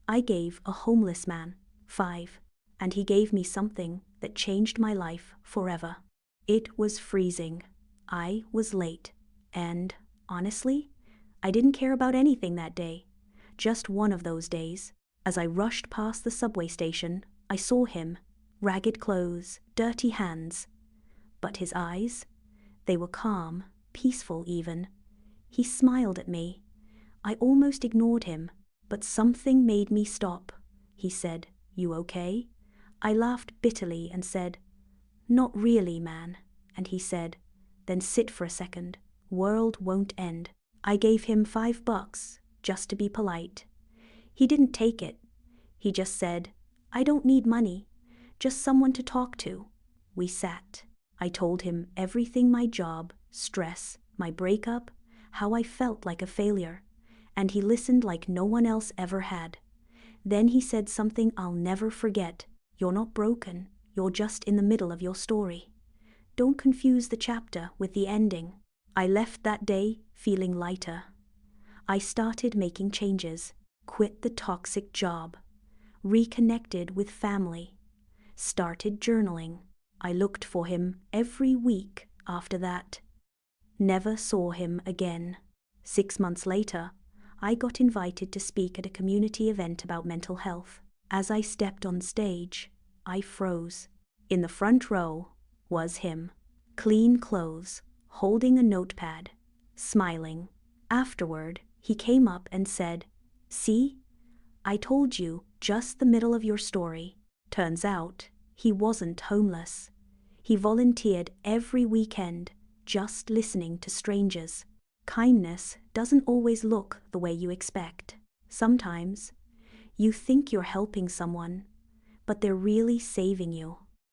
I gave a homeless man 5, and he gave me something that changed my life forever. It was freezing. I was late. And, honestly, I didn't care about anything that day. Just one of those days. As I rushed past the subway station, I saw him. Ragged clothes, dirty hands. But his eyes? They were calm, peaceful even. He smiled at me. I almost ignored him, but something made me stop. He said, "You okay?" I laughed bitterly and said, "Not really, man." And he said, "Then sit for a second. World won't end." I gave him $5, just to be polite. He didn't take it. He just said, "I don't need money, just someone to talk to." We sat. I told him everything: my job, stress, my breakup, how I felt like a failure. And he listened like no one else ever had. Then he said something I'll never forget. "You're not broken, you're just in the middle of your story. Don't confuse the chapter with the ending." I left that day feeling lighter. I started making changes, quit the toxic job, reconnected with family, started journaling. I looked for him every week after that. Never saw him again. 6 months later, I got invited to speak at a community event about mental health. As I stepped on stage, I froze. In the front row was him. Clean clothes, holding a notepad, smiling. Afterward, he came up and said, "See? I told you, just the middle of your story." Turns out, he wasn't homeless. He volunteered every weekend, just listening to strangers. Kindness doesn't always look the way you expect. Sometimes, you think you're helping someone, but they're really saving you.